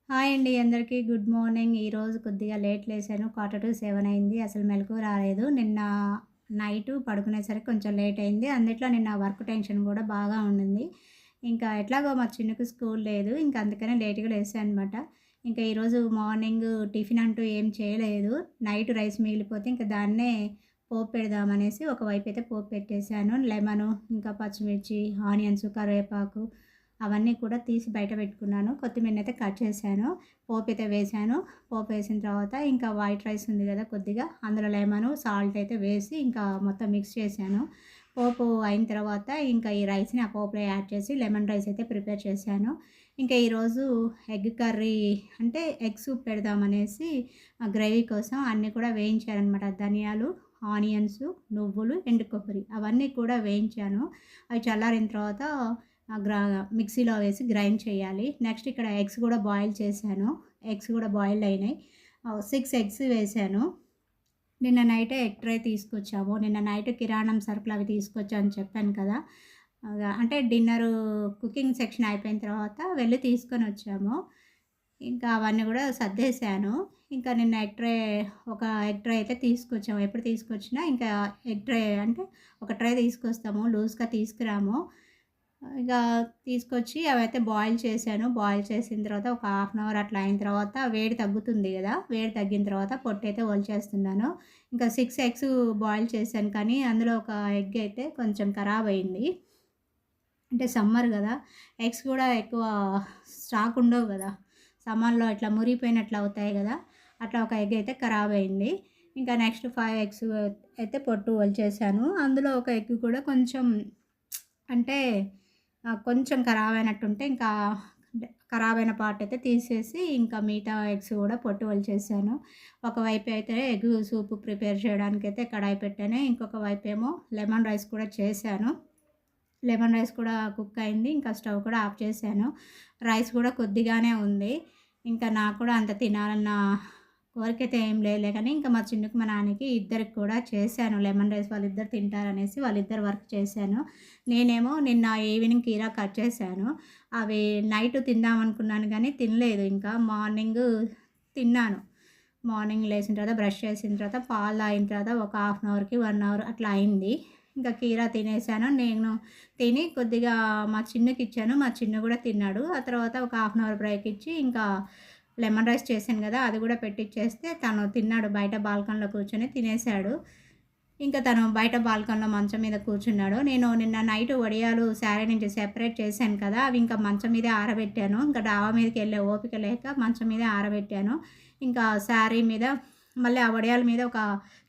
Hi అండి అందరికీ good morning. ఈరోజు కొద్దిగా లేట్ లేసాను. 6:45 అయింది. అసలు మెలకువ రాలేదు. నిన్న నైటు పడుకునేసరికి కొంచెం లేట్ అయింది. అందుట్లో నిన్న వర్క్ టెన్షన్ కూడా బాగా ఉండింది. ఇంకా ఎట్లాగో మా చిన్నకి స్కూల్ లేదు. ఇంకా అందుకనే లేట్‌గా లేసాననమాట. ఇంకా ఈరోజు మార్నింగ్ టిఫిన్ అంటూ ఏం చేయలేదు. నైట్ రైస్ మిగిలిపోతే ఇంక దాన్నే పోపు పెడదామనేసి ఒకవైపైతే పోపు పెట్టేసాను. లెమను, ఇంకా పచ్చిమిర్చి, ఆనియన్స్, కరివేపాకు అవన్నీ కూడా తీసి బయట పెట్టుకున్నాను. కొత్తిమీరనైతే కట్ చేశాను. పోపైతే వేశాను. పోపు వేసిన తర్వాత ఇంకా వైట్ రైస్ ఉంది కదా కొద్దిగా అందులో లెమను, సాల్ట్ అయితే వేసి ఇంకా మొత్తం మిక్స్ చేశాను. పోపు అయిన తర్వాత ఇంకా ఈ రైస్‌ని ఆ పోపులో యాడ్ చేసి లెమన్ రైస్ అయితే ప్రిపేర్ చేశాను. ఇంకా ఈరోజు ఎగ్ కర్రీ అంటే ఎగ్ సూప్ పెడదామనేసి గ్రేవీ కోసం అన్నీ కూడా వేయించాననమాట. ధనియాలు, ఆనియన్స్, నువ్వులు, ఎండు కొబ్బరి అవన్నీ కూడా వేయించాను. అవి చల్లారిన తర్వాత మిక్సీలో వేసి గ్రైండ్ చేయాలి. నెక్స్ట్ ఇక్కడ ఎగ్స్ కూడా బాయిల్ చేశాను. ఎగ్స్ కూడా బాయిల్డ్ అయినాయి. 6 ఎగ్స్ వేశాను. నిన్న నైటే ఎగ్ ట్రే తీసుకొచ్చాము. నిన్న నైట్ కిరాణం సరుకులు అవి తీసుకొచ్చా అని చెప్పాను కదా! అంటే డిన్నరు కుకింగ్ సెక్షన్ అయిపోయిన తర్వాత వెళ్ళి తీసుకొనొచ్చాము. ఇంకా అవన్నీ కూడా సర్దేశాను. ఇంకా నిన్న ఒక ఎగ్ ట్రే అయితే తీసుకొచ్చాము. ఎప్పుడు తీసుకొచ్చినా ఇంకా ఎగ్ ట్రే అంటే ఒక ట్రే తీసుకొస్తాము. లూజ్‌గా తీసుకురాము. ఇక తీసుకొచ్చి అవైతే బాయిల్ చేశాను. బాయిల్ చేసిన తర్వాత ఒక హాఫ్ అన్ అవర్ అట్లా అయిన తర్వాత వేడి తగ్గుతుంది గదా! వేడి తగ్గిన తర్వాత పొట్టయితే ఒలిచేస్తున్నాను. ఇంకా 6 ఎగ్స్ బాయిల్ చేశాను కానీ అందులో ఒక ఎగ్ అయితే కొంచెం ఖరాబ్ అయింది. అంటే సమ్మర్ గదా! ఎగ్స్ కూడా ఎక్కువ స్టాక్ ఉండవు గదా! సమ్మర్‌లో ఇట్లా మురిగిపోయినట్లు అవుతాయి గదా! అట్లా ఒక ఎగ్ అయితే ఖరాబ్ అయింది. ఇంకా నెక్స్ట్ 5 ఎగ్స్ అయితే పొట్టు ఒలిచేశాను. అందులో ఒక ఎగ్ కూడా కొంచెం అంటే కొంచెం ఖరాబయినట్టుంటే ఇంకా ఖరాబైన పార్ట్ అయితే తీసేసి ఇంకా మిగతా ఎగ్స్ కూడా పొట్టు ఒలిచేసాను. ఒకవైపు అయితే ఎగ్ సూప్ ప్రిపేర్ చేయడానికైతే కడాయి పెట్టాను. ఇంకొక వైపేమో లెమన్ రైస్ కూడా చేశాను. లెమన్ రైస్ కూడా కుక్ అయింది. ఇంకా స్టవ్ కూడా ఆఫ్ చేశాను. రైస్ కూడా కొద్దిగానే ఉంది. ఇంకా నాకు కూడా అంత తినాలన్న కోరికైతే ఏం లేదులే కానీ ఇంకా మా చిన్నుకి, మా నాన్నకి ఇద్దరికి కూడా చేశాను. లెమన్ రైస్ వాళ్ళిద్దరు తింటారనేసి వాళ్ళిద్దరు వర్క్ చేశాను. నేనేమో నిన్న ఈవినింగ్ కీరా కట్ చేశాను. అవి నైట్ తిందామనుకున్నాను గానీ తినలేదు ఇంకా. మార్నింగు తిన్నాను. మార్నింగ్ లేసిన తర్వాత బ్రష్ చేసిన తర్వాత పాలు తాగిన తర్వాత ఒక హాఫ్ అన్ అవర్‌కి, 1 అవర్ అట్లా అయింది. ఇంకా కీరా తినేసాను. నేను తిని కొద్దిగా మా చిన్నుకిచ్చాను. మా చిన్ను కూడా తిన్నాడు. ఆ తర్వాత ఒక హాఫ్ అన్ అవర్ బ్రేక్ ఇచ్చి ఇంకా లెమన్ రైస్ చేశాను గదా! అది గూడా పెట్టిచ్చేస్తే తను తిన్నాడు. బయట బాల్కనీలో కూర్చొని తినేసాడు. ఇంకా తను బయట బాల్కనీలో మంచం మీద కూర్చున్నాడు. నేను నిన్న నైట్ వడియాలు శారీ నుంచి సెపరేట్ చేశాను కదా! అవి ఇంకా మంచం మీదే ఆరబెట్టాను. ఇంకా డాబా మీదకెళ్ళే ఓపిక లేక మంచం మీదే ఆరబెట్టాను. ఇంకా శారీ మీద మళ్ళీ ఆ వడియాల మీద ఒక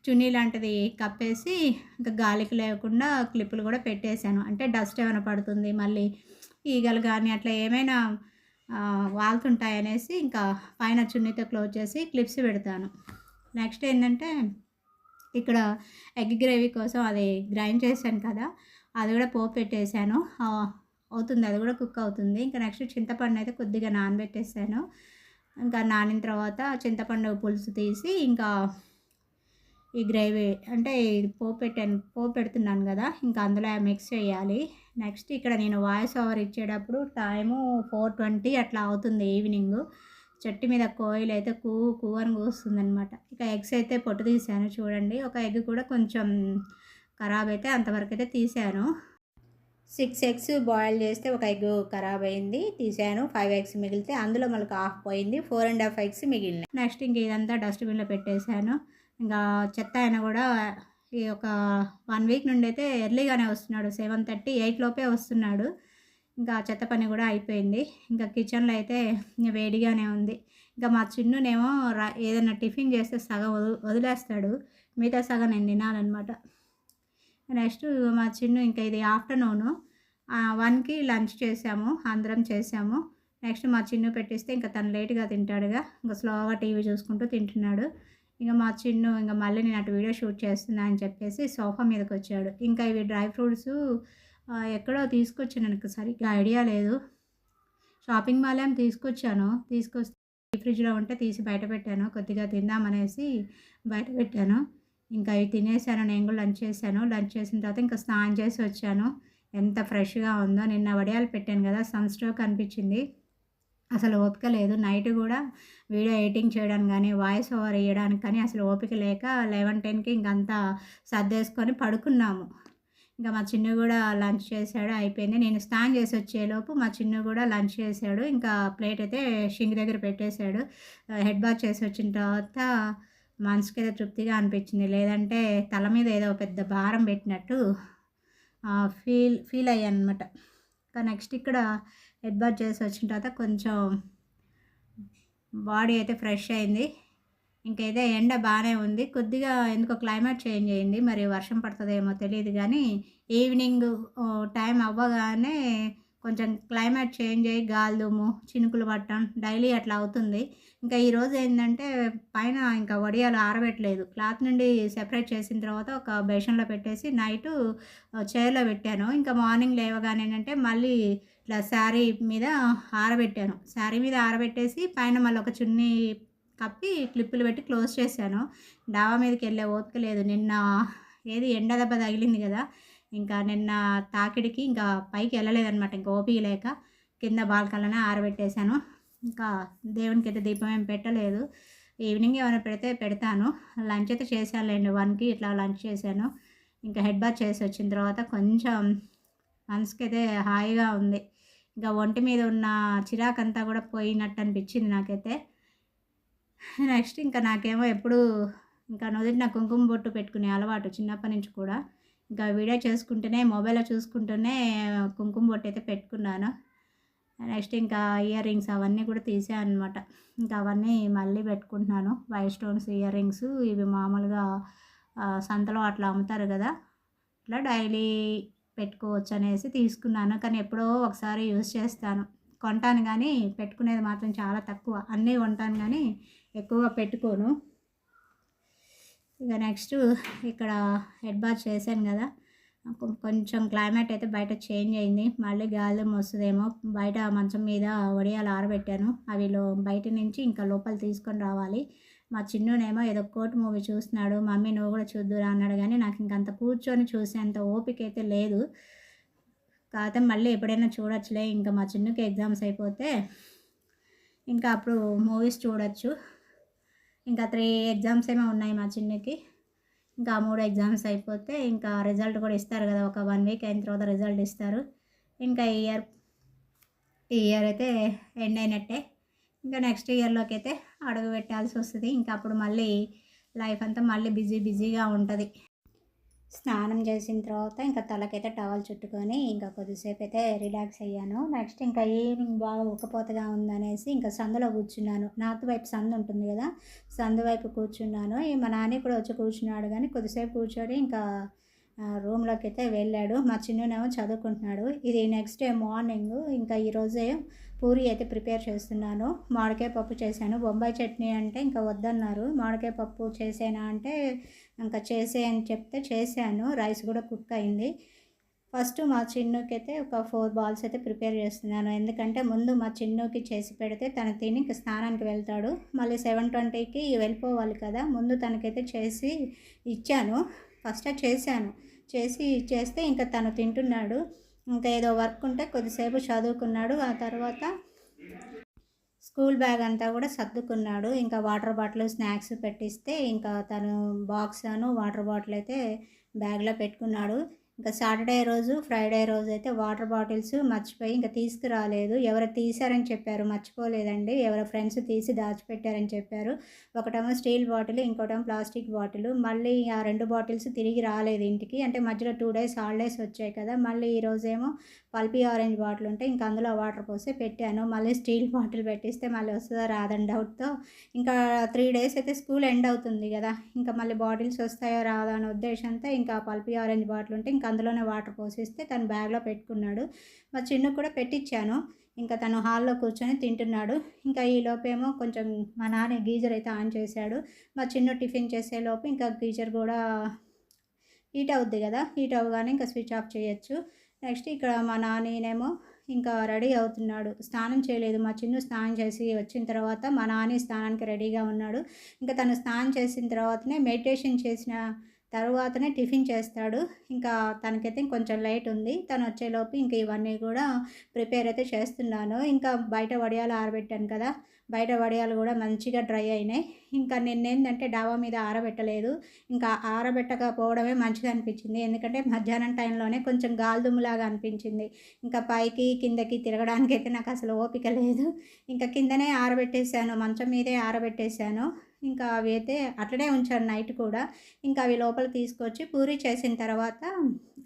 చున్నీ లాంటిది కప్పేసి ఇంకా గాలికి లేకుండా క్లిప్పులు గూడా పెట్టేశాను. అంటే డస్ట్ ఏమైనా పడుతుంది మళ్ళీ ఈగలు గానీ అట్లా ఏమైనా వాలుతుంటాయనేసి ఇంకా పైన చున్నీతో క్లోజ్ చేసి క్లిప్స్ పెడతాను. నెక్స్ట్ ఏంటంటే ఇక్కడ ఎగ్ గ్రేవీ కోసం అది గ్రైండ్ చేశాను కదా! అది కూడా పోపు పెట్టేసాను. అవుతుంది అది కూడా కుక్ అవుతుంది. ఇంకా నెక్స్ట్ చింతపండునైతే కొద్దిగా నానబెట్టేసాను. ఇంకా నానిన తర్వాత చింతపండు పులుసు తీసి ఇంకా ఈ గ్రేవీ అంటే పోపు పెడుతున్నాను గదా! ఇంకా అందులో మిక్స్ చేయాలి. నెక్స్ట్ ఇక్కడ నేను వాయిస్ ఓవర్ ఇచ్చేటప్పుడు టైము 4:20 అట్లా అవుతుంది ఈవినింగు. చెట్టు మీద కోయిలయితే కూ కూ అని కూస్తుందనమాట. ఇక ఎగ్స్ అయితే పొట్టు తీశాను చూడండి. ఒక ఎగ్ కూడా కొంచెం ఖరాబ్ అయితే అంతవరకైతే తీశాను. 6 ఎగ్స్ బాయిల్ చేస్తే ఒక ఎగ్ ఖరాబ్ అయింది. తీసాను. 5 ఎగ్స్ మిగిలితే అందులో మనకు హాఫ్ పోయింది. 4 ½ ఎగ్స్ మిగిలినాయి. నెక్స్ట్ ఇంక ఇదంతా డస్ట్‌బిన్‌లో పెట్టేశాను. ఇంకా చెత్త ఆయన కూడా ఈ ఒక 1 వీక్ నుండి అయితే ఎర్లీగానే వస్తున్నాడు. 7:30, 8 లోపే వస్తున్నాడు. ఇంకా చెత్త పని కూడా అయిపోయింది. ఇంకా కిచెన్‌లో అయితే వేడిగానే ఉంది. ఇంకా మా చిన్నునేమో ఏదైనా టిఫిన్ చేస్తే సగం వదిలేస్తాడు. మిగతా సగం నేను తినాలనమాట. నెక్స్ట్ మా చిన్ను ఇంకా ఇది ఆఫ్టర్‌నూను 1కి లంచ్ చేసాము. అందరం చేసాము. నెక్స్ట్ మా చిన్ను పెట్టిస్తే ఇంకా తను లేట్‌గా తింటాడుగా. ఇంక స్లోగా టీవీ చూసుకుంటూ తింటున్నాడు. ఇంక మా చిన్ను ఇంక మళ్ళీ నేను అటు వీడియో షూట్ చేస్తున్నా అని చెప్పేసి సోఫా మీదకొచ్చాడు. ఇంకా ఇవి డ్రై ఫ్రూట్సు ఎక్కడో తీసుకొచ్చాను నాకు సరిగ్గా ఐడియా లేదు. షాపింగ్ మాల్ ఏమో తీసుకొచ్చాను. తీసుకొస్తే ఫ్రిడ్జ్‌లో ఉంటే తీసి బయట పెట్టాను. కొద్దిగా తిందామనేసి బయట పెట్టాను. ఇంకా అవి తినేసాను. నేను కూడా లంచ్ చేశాను. లంచ్ చేసిన తర్వాత ఇంకా స్నానం చేసి వచ్చాను. ఎంత ఫ్రెష్‌గా ఉందో. నిన్న వడియాలు పెట్టాను కదా! సన్ స్ట్రోక్ అనిపించింది. అసలు ఓపిక లేదు. నైట్ గూడా వీడియో ఎడిటింగ్ చేయడానికి గానీ, వాయిస్ ఓవర్ ఇయ్యడానికి కానీ అసలు ఓపిక లేక 11, 10కి ఇంకంతా సర్దేసుకొని పడుకున్నాము. ఇంకా మా చిన్ను గూడా లంచ్ చేశాడు. అయిపోయింది. నేను స్నానం చేసొచ్చేలోపు మా చిన్ను గూడా లంచ్ చేశాడు. ఇంకా ప్లేట్ అయితే షింక్ దగ్గర పెట్టేశాడు. హెడ్ బాత్ చేసొచ్చిన తర్వాత మనసుకైతే తృప్తిగా అనిపించింది. లేదంటే తల మీద ఏదో పెద్ద భారం పెట్టినట్టు ఫీల్ అయ్యాననమాట. ఇంకా నెక్స్ట్ ఇక్కడ హెడ్ బాత్ చేసి వచ్చిన తర్వాత కొంచెం బాడీ అయితే ఫ్రెష్ అయింది. ఇంకైతే ఎండ బాగానే ఉంది. కొద్దిగా ఎందుకో క్లైమేట్ చేంజ్ అయింది. మరి వర్షం పడతదేమో తెలీదు గానీ, ఈవినింగ్ టైం అవ్వగానే కొంచెం క్లైమేట్ చేంజ్ అయ్యి గాలిదుమ్ము, చినుకులు పడటం డైలీ అట్లా అవుతుంది. ఇంకా ఈరోజు ఏందంటే పైన ఇంకా వడియాలు ఆరబెట్టలేదు. క్లాత్ నుండి సెపరేట్ చేసిన తర్వాత ఒక బేషన్‌లో పెట్టేసి నైటు చైర్‌లో పెట్టాను. ఇంకా మార్నింగ్ లేవగానే ఏంటంటే మళ్ళీ ఇట్లా శారీ మీద ఆరబెట్టాను. శారీ మీద ఆరబెట్టేసి పైన మళ్ళీ ఒక చున్నీ కప్పి క్లిప్పులు పెట్టి క్లోజ్ చేశాను. డాబా మీదకెళ్ళే ఓపిక లేదు. నిన్న ఎండ దెబ్బ తగిలింది గదా! ఇంకా నిన్న తాకిడికి ఇంకా పైకి ఎళ్ళలేదనమాట. ఇంకా ఓపిక లేక కింద బాల్కనీలోనే ఆరబెట్టేశాను. ఇంకా దేవునికైతే దీపం ఏం పెట్టలేదు. ఈవినింగ్ ఏమైనా పెడితే పెడతాను. లంచ్ అయితే చేశానులెండి. 1కి ఇట్లా లంచ్ చేశాను. ఇంకా హెడ్ బాత్ చేసి వచ్చిన తర్వాత కొంచెం మనసుకైతే హాయిగా ఉంది. ఇంకా ఒంటి మీద ఉన్న చిరాకంతా కూడా పోయినట్టు అనిపించింది నాకైతే. నెక్స్ట్ ఇంకా నాకేమో ఎప్పుడూ ఇంకా నుదుటిన కుంకుమ బొట్టు పెట్టుకునే అలవాటు చిన్నప్పటి నుంచి కూడా. ఇంకా వీడియో చేసుకుంటూనే మొబైల్‌లో చూసుకుంటూనే కుంకుమ బొట్టు అయితే పెట్టుకున్నాను. నెక్స్ట్ ఇంకా ఇయర్ రింగ్స్ అవన్నీ కూడా తీసాననమాట. ఇంకా అవన్నీ మళ్ళీ పెట్టుకుంటున్నాను. వైట్ స్టోన్స్ ఇయర్ రింగ్స్ ఇవి మామూలుగా సంతలో అట్లా అమ్ముతారు కదా! ఇట్లా డైలీ పెట్టుకోవచ్చు అనేసి తీసుకున్నాను. కానీ ఎప్పుడో ఒకసారి యూజ్ చేస్తాను. కొంటాను కానీ పెట్టుకునేది మాత్రం చాలా తక్కువ. అన్నీ కొంటాను కానీ ఎక్కువగా పెట్టుకోను. ఇక నెక్స్ట్ ఇక్కడ హెడ్ బాత్ చేశాను కదా! కొంచెం క్లైమేట్ అయితే బయట చేంజ్ అయింది. మళ్ళీ గాలిదుమ్ము వస్తదేమో. బయట మంచం మీద వడియాలు ఆరబెట్టాను. అవి బయట నుంచి ఇంకా లోపల తీసుకొని రావాలి. మా చిన్నునేమో ఏదో కోర్ట్ మూవీ చూస్తున్నాడు. మమ్మీ నువ్వు కూడా చూద్దురా అన్నాడు కానీ నాకు ఇంకంత కూర్చొని చూసేంత ఓపిక అయితే లేదు. కాకపోతే మళ్ళీ ఎప్పుడైనా చూడొచ్చులే. ఇంకా మా చిన్నుకి ఎగ్జామ్స్ అయిపోతే ఇంకా అప్పుడు మూవీస్ చూడొచ్చు. ఇంకా 3 ఎగ్జామ్స్ ఏమో ఉన్నాయి మా చిన్నుకి. ఇంకా 3 ఎగ్జామ్స్ అయిపోతే ఇంకా రిజల్ట్ కూడా ఇస్తారు కదా! ఒక 1 వీక్ అయిన తర్వాత రిజల్ట్ ఇస్తారు. ఇంకా ఈ ఇయర్ అయితే ఎండ్ అయినట్టే. ఇంకా నెక్స్ట్ ఇయర్‌లోకి అయితే అడుగు పెట్టాల్సి వస్తది. ఇంకా అప్పుడు మళ్ళీ లైఫ్ అంతా మళ్ళీ బిజీగా ఉంటది. స్నానం చేసిన తర్వాత ఇంకా తలకైతే టవల్ చుట్టుకొని ఇంకా కొద్దిసేపు అయితే రిలాక్స్ అయ్యాను. నెక్స్ట్ ఇంకా ఈవినింగ్ బాగా ఉక్కపోతగా ఉందనేసి ఇంకా సందులో కూర్చున్నాను. నార్త్ వైపు సందు ఉంటుంది కదా! సందు వైపు కూర్చున్నాను. మా నాన్న కూడా వచ్చి కూర్చున్నాడు కానీ కొద్దిసేపు కూర్చొని ఇంకా రూమ్‌లోకి అయితే వెళ్ళాడు. మా చిన్నునేమో చదువుకుంటున్నాడు. ఇది నెక్స్ట్ డే మార్నింగ్ ఇంకా ఈరోజే పూరి అయితే ప్రిపేర్ చేస్తున్నాను. మామిడికాయ పప్పు చేశాను. బొంబాయి చట్నీ అంటే ఇంకా వద్దన్నారు. మామిడికాయ పప్పు చేసేనా అంటే ఇంకా చేసేయి అని చెప్తే చేశాను. రైస్ కూడా కుక్ అయింది. ఫస్ట్ మా చిన్నుకైతే ఒక 4 బాల్స్ అయితే ప్రిపేర్ చేస్తున్నాను. ఎందుకంటే ముందు మా చిన్నుకి చేసి పెడితే తను తిని ఇంక స్నానానికి వెళ్తాడు. మళ్ళీ 7:20కి వెళ్ళిపోవాలి కదా! ముందు తనకైతే చేసి ఇచ్చాను. ఫస్టే చేశాను. చేస్తే ఇంకా తను తింటున్నాడు. ఇంకా ఏదో వర్క్ ఉంటే కొద్దిసేపు చదువుకున్నాడు. ఆ తర్వాత స్కూల్ బ్యాగ్ అంతా కూడా సర్దుకున్నాడు. ఇంకా వాటర్ బాటిల్, స్నాక్స్ పెట్టిస్తే ఇంకా తను వాటర్ బాటిల్ అయితే బ్యాగ్‌లో పెట్టుకున్నాడు. ఇంకా సాటర్డే రోజు, ఫ్రైడే రోజు అయితే వాటర్ బాటిల్స్ మర్చిపోయి ఇంకా తీసుకురాలేదు. ఎవరో తీశారని చెప్పారు. మర్చిపోలేదండి. ఎవరో ఫ్రెండ్స్ తీసి దాచిపెట్టారని చెప్పారు. ఒకటేమో స్టీల్ బాటిల్, ఇంకోటేమో ప్లాస్టిక్ బాటిల్. మళ్ళీ ఆ 2 బాటిల్స్ తిరిగి రాలేదు ఇంటికి. అంటే మధ్యలో 2 డేస్ హాలిడేస్ వచ్చాయి కదా! మళ్ళీ ఈరోజేమో పల్పీ ఆరెంజ్ బాటిల్ ఉంటే ఇంకా అందులో వాటర్ పోసి పెట్టాను. మళ్ళీ స్టీల్ బాటిల్ పెట్టిస్తే మళ్ళీ వస్తుందా రాదని డౌట్‌తో ఇంకా 3 డేస్ అయితే స్కూల్ ఎండ్ అవుతుంది కదా! ఇంకా మళ్ళీ బాటిల్స్ వస్తాయో రాదో అనే ఉద్దేశంతో ఇంకా పల్పీ ఆరెంజ్ బాటిల్ ఉంటే ఇంకా అందులోనే వాటర్ పోసిస్తే తను బ్యాగ్‌లో పెట్టుకున్నాడు. మా చిన్నుకి కూడా పెట్టించాను. ఇంకా తను హాల్‌లో కూర్చొని తింటున్నాడు. ఇంకా ఈలోపేమో కొంచెం మా నాన్న గీజర్ అయితే ఆన్ చేశాడు. మా చిన్ను టిఫిన్ చేసేలోపు ఇంకా గీజర్ కూడా హీట్ అవుద్ది కదా! హీట్ అవ్వగానే ఇంకా స్విచ్ ఆఫ్ చేయొచ్చు. నెక్స్ట్ ఇక్కడ మా నానేమో ఇంకా రెడీ అవుతున్నాడు. స్నానం చేయలేదు. మా చిన్ను స్నానం చేసి వచ్చిన తర్వాత మా నాని స్నానానికి రెడీగా ఉన్నాడు. ఇంకా తను స్నానం చేసిన తర్వాతనే మెడిటేషన్ చేసిన తరువాతనే టిఫిన్ చేస్తాడు. ఇంకా తనకైతే కొంచెం లేట్ ఉంది. తను వచ్చేలోపు ఇంక ఇవన్నీ కూడా ప్రిపేర్ అయితే చేస్తున్నాను. ఇంకా బయట వడియాలు ఆరబెట్టాను కదా! బయట వడియాలు కూడా మంచిగా డ్రై అయినాయి. ఇంకా నిన్నేందంటే డాబా మీద ఆరబెట్టలేదు. ఇంకా ఆరబెట్టకపోవడమే మంచిదనిపించింది. ఎందుకంటే మధ్యాహ్నం టైంలోనే కొంచెం గాలిదుమ్ములాగా అనిపించింది. ఇంకా పైకి, కిందకి తిరగడానికైతే నాకసలు ఓపిక లేదు. ఇంకా కిందనే ఆరబెట్టేసాను. మంచం మీదే ఆరబెట్టేసాను. ఇంకా అవి అయితే అట్లనే ఉంచాను నైట్ కూడా. ఇంకా అవి లోపలికి తీసుకొచ్చి పూరి చేసిన తర్వాత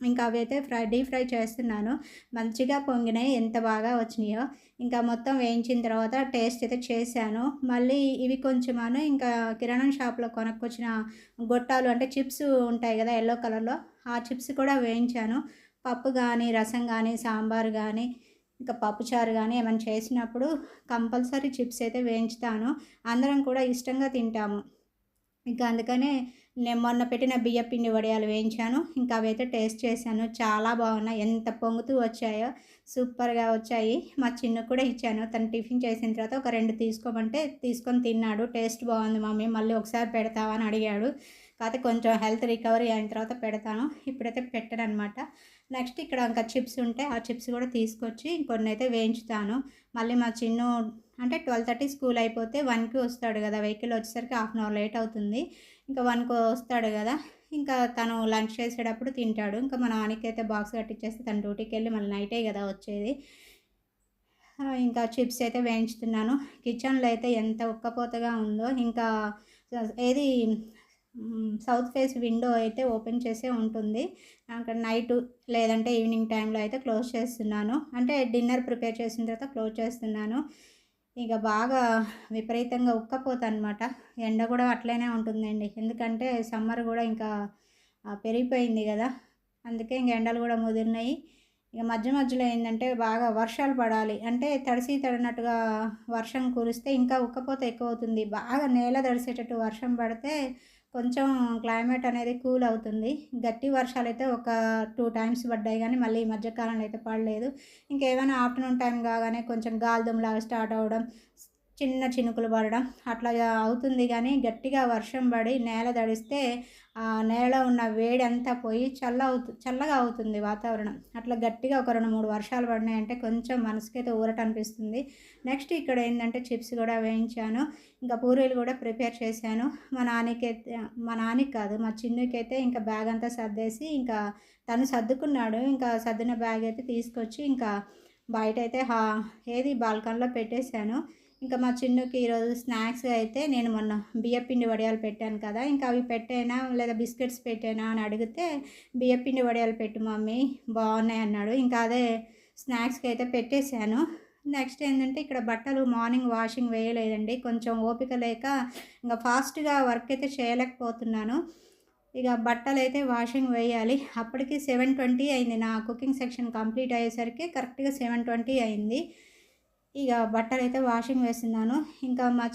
ఇంకా అవి అయితే డీప్ ఫ్రై చేస్తున్నాను. మంచిగా పొంగినాయి. ఎంత బాగా వచ్చినాయో. ఇంకా మొత్తం వేయించిన తర్వాత టేస్ట్ అయితే చేశాను. మళ్ళీ ఇవి కొంచెమను ఇంకా కిరాణం షాప్‌లో కొనుక్కొచ్చిన గొట్టాలు అంటే చిప్స్ ఉంటాయి గదా! యెల్లో కలర్‌లో ఆ చిప్స్ కూడా వేయించాను. పప్పు గానీ, రసం గానీ, సాంబార్ గానీ, ఇంకా పప్పుచారు గానీ ఏమైనా చేసినప్పుడు కంపల్సరీ చిప్స్ అయితే వేయించుతాను. అందరం కూడా ఇష్టంగా తింటాము. ఇంకా అందుకనే నేను మొన్న పెట్టిన బియ్యపిండి వడియాలు వేయించాను. ఇంకా అవైతే టేస్ట్ చేశాను. చాలా బాగున్నాయి. ఎంత పొంగుతూ వచ్చాయో సూపర్‌గా వచ్చాయి. మా చిన్నుకి కూడా ఇచ్చాను. తను టిఫిన్ చేసిన తర్వాత ఒక 2 తీసుకోమంటే తీసుకొని తిన్నాడు. టేస్ట్ బాగుంది మమ్మీ మళ్ళీ ఒకసారి పెడతావా అని అడిగాడు. కాకపోతే కొంచెం హెల్త్ రికవరీ అయిన తర్వాత పెడతాను. ఇప్పుడైతే పెట్టననమాట. నెక్స్ట్ ఇక్కడ ఇంకా చిప్స్ ఉంటే ఆ చిప్స్ కూడా తీసుకొచ్చి కొన్నైతే వేయించుతాను. మళ్ళీ మా చిన్ను అంటే 12:30 స్కూల్ అయిపోతే 1కి వస్తాడు కదా! వెహికల్ వచ్చేసరికి హాఫ్ అన్ అవర్ లేట్ అవుతుంది. ఇంకా 1కి వస్తాడు కదా! ఇంకా తను లంచ్ చేసేటప్పుడు తింటాడు. ఇంకా మా నాన్నకైతే బాక్స్ కట్టిచ్చేస్తే తను డ్యూటీకెళ్ళి మళ్ళీ నైటే కదా వచ్చేది. ఇంకా చిప్స్ అయితే వేయించుతున్నాను. కిచెన్‌లో అయితే ఎంత ఉక్కపోతగా ఉందో ఇంకా ఏది సౌత్ ఫేస్ విండో అయితే ఓపెన్ చేసే ఉంటుంది. అక్కడ నైటు లేదంటే ఈవినింగ్ టైంలో అయితే క్లోజ్ చేస్తున్నాను. అంటే డిన్నర్ ప్రిపేర్ చేసిన తర్వాత క్లోజ్ చేస్తున్నాను. ఇక బాగా విపరీతంగా ఉక్కపోతనమాట. ఎండ కూడా అట్లనే ఉంటుందండి. ఎందుకంటే సమ్మర్ కూడా ఇంకా పెరిగిపోయింది గదా! అందుకే ఇంక ఎండలు కూడా ముదిరినాయి. ఇక మధ్య మధ్యలో ఏందంటే బాగా వర్షాలు పడాలి. అంటే తడిసి తడినట్టుగా వర్షం కురిస్తే ఇంకా ఉక్కపోత ఎక్కువవుతుంది. బాగా నేల తడిసేటట్టు వర్షం పడితే కొంచెం క్లైమేట్ అనేది కూల్ అవుతుంది. గట్టి వర్షాలైతే ఒక 2 టైమ్స్ పడ్డాయి గానీ మళ్ళీ ఈ మధ్య కాలంలో అయితే పడలేదు. ఇంకేమైనా ఆఫ్టర్‌నూన్ టైం కాగానే కొంచెం గాలిదుమ్ములాగా స్టార్ట్ అవ్వడం, చిన్న చినుకులు పడడం అట్లా అవుతుంది గానీ గట్టిగా వర్షం పడి నేల తడిస్తే ఆ నేలలో ఉన్న వేడి అంతా పోయి చల్లగా అవుతుంది వాతావరణం. అట్లా గట్టిగా ఒక 2, 3 వర్షాలు పడినాయంటే కొంచెం మనసుకైతే ఊరట అనిపిస్తుంది. నెక్స్ట్ ఇక్కడ ఏందంటే చిప్స్ కూడా వేయించాను. ఇంకా పూరీలు కూడా ప్రిపేర్ చేశాను. మా నాన్నకి కాదు మా చిన్నుకైతే ఇంకా బ్యాగ్ అంతా సర్దేసి ఇంకా తను సర్దుకున్నాడు. ఇంకా సర్దిన బ్యాగ్ అయితే తీసుకొచ్చి ఇంకా బయటైతే బాల్కనీలో పెట్టేశాను. ఇంకా మా చిన్నుకి ఈరోజు స్నాక్స్‌గా అయితే నేను మొన్న బియ్యపిండి వడియాలు పెట్టాను కదా! ఇంకా అవి పెట్టేనా లేదా బిస్కెట్స్ పెట్టేనా అని అడిగితే బియ్యపిండి వడియాలు పెట్టు మమ్మీ బాగున్నాయి అన్నాడు. ఇంకా అదే స్నాక్స్‌కి అయితే పెట్టేశాను. నెక్స్ట్ ఏంటంటే ఇక్కడ బట్టలు మార్నింగ్ వాషింగ్ వేయలేదండి. కొంచెం ఓపిక లేక ఇంకా ఫాస్ట్‌గా వర్క్ అయితే చేయలేకపోతున్నాను. ఇక బట్టలైతే వాషింగ్ వేయాలి. అప్పటికి 7:20 అయింది. నా కుకింగ్ సెక్షన్ కంప్లీట్ అయ్యేసరికి కరెక్ట్‌గా 7:20 అయింది. ఇక బట్టలైతే వాషింగ్ వేస్తున్నాను. ఇంకా మా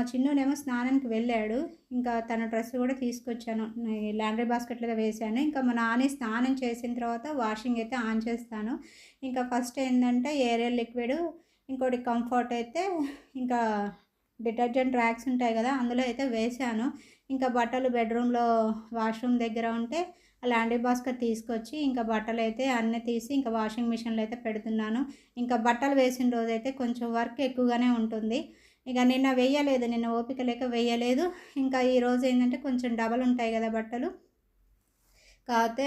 చిన్నునేమో స్నానానికి వెళ్ళాడు. ఇంకా తన డ్రెస్ కూడా తీసుకొచ్చాను. ఈ లాండ్రీ బాస్కెట్‌లో వేశాను. ఇంకా మా నాన్న స్నానం చేసిన తర్వాత వాషింగ్ అయితే ఆన్ చేస్తాను. ఇంకా ఫస్ట్ ఏందంటే ఏరియల్ లిక్విడ్, ఇంకోటి కంఫర్ట్ అయితే ఇంకా డిటర్జెంట్ ర్యాక్స్ ఉంటాయి కదా! అందులో అయితే వేశాను. ఇంకా బట్టలు బెడ్‌రూమ్‌లో వాష్‌రూమ్ దగ్గర ఉంటే లాండ్రీ బాస్కెట్ తీసుకొచ్చి ఇంకా బట్టలైతే అన్నీ తీసి ఇంకా వాషింగ్ మిషన్‌లో అయితే పెడుతున్నాను. ఇంకా బట్టలు వేసిన రోజైతే కొంచెం వర్క్ ఎక్కువగానే ఉంటుంది. ఇక నిన్న వెయ్యలేదు. నిన్న ఓపిక లేక వెయ్యలేదు. ఇంకా ఈరోజు ఏంటంటే కొంచెం డబల్ ఉంటాయి కదా బట్టలు. కాకపోతే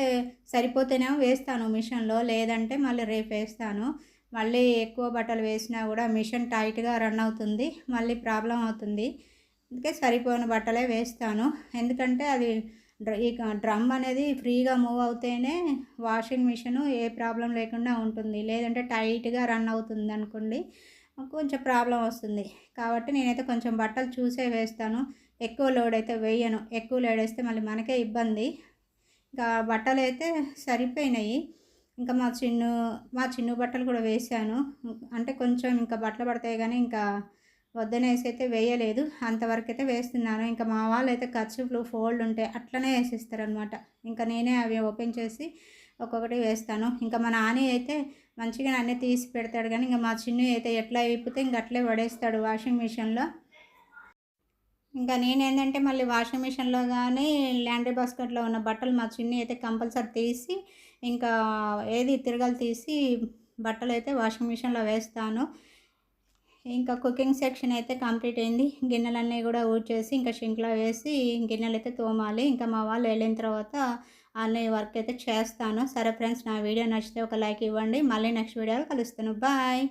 సరిపోతేనేమో వేస్తాను మిషన్‌లో. లేదంటే మళ్ళీ రేపు వేస్తాను. మళ్ళీ ఎక్కువ బట్టలు వేసినా కూడా మిషన్ టైట్‌గా రన్ అవుతుంది. మళ్ళీ ప్రాబ్లమ్ అవుతుంది. అందుకే సరిపోయిన బట్టలే వేస్తాను. ఎందుకంటే అది ఇక డ్రమ్ అనేది ఫ్రీగా మూవ్ అవుతేనే వాషింగ్ మిషను ఏ ప్రాబ్లమ్ లేకుండా ఉంటుంది. లేదంటే టైట్‌గా రన్ అవుతుందనుకోండి కొంచెం ప్రాబ్లమ్ వస్తుంది. కాబట్టి నేనైతే కొంచెం బట్టలు చూసే వేస్తాను. ఎక్కువ లోడ్ అయితే వేయను. ఎక్కువ లోడ్ వేస్తే మళ్ళీ మనకే ఇబ్బంది. ఇంకా బట్టలైతే సరిపోయినాయి. ఇంకా మా చిన్ను బట్టలు కూడా వేశాను. అంటే కొంచెం ఇంకా బట్టలు పడతాయి గానీ ఇంకా వద్దనేసి అయితే వేయలేదు. అంతవరకైతే వేస్తున్నాను. ఇంకా మా వాళ్ళైతే కర్చీఫ్‌లు ఫోల్డ్ ఉంటే అట్లనే వేసేస్తారనమాట. ఇంకా నేనే అవి ఓపెన్ చేసి ఒక్కొక్కటి వేస్తాను. ఇంకా మా నాని అయితే మంచిగానే అన్నీ తీసి పెడతాడు గానీ, ఇంక మా చిన్ను అయితే ఎట్లా విప్పితే ఇంక అట్లే పడేస్తాడు వాషింగ్ మిషన్‌లో. ఇంకా నేనేందంటే మళ్ళీ వాషింగ్ మిషన్‌లో గానీ, లాండ్రీ బాస్కెట్‌లో ఉన్న బట్టలు మా చిన్ని అయితే కంపల్సరీ తీసి, ఇంకా ఏది తిరగలి తీసి బట్టలైతే వాషింగ్ మిషన్‌లో వేస్తాను. ఇంకా కుకింగ్ సెక్షన్ అయితే కంప్లీట్ అయింది. గిన్నెలన్నీ గూడా ఊడ్చేసి, ఇంకా సింక్‌లో వేసి గిన్నెలైతే తోమాలి. ఇంకా మా వాళ్ళు ఎళ్ళిన తర్వాత అన్నీ వర్క్ అయితే చేస్తాను. సరే ఫ్రెండ్స్, నా వీడియో నచ్చితే ఒక లైక్ ఇవ్వండి. మళ్ళీ నెక్స్ట్ వీడియోలో కలుస్తాను. బాయ్.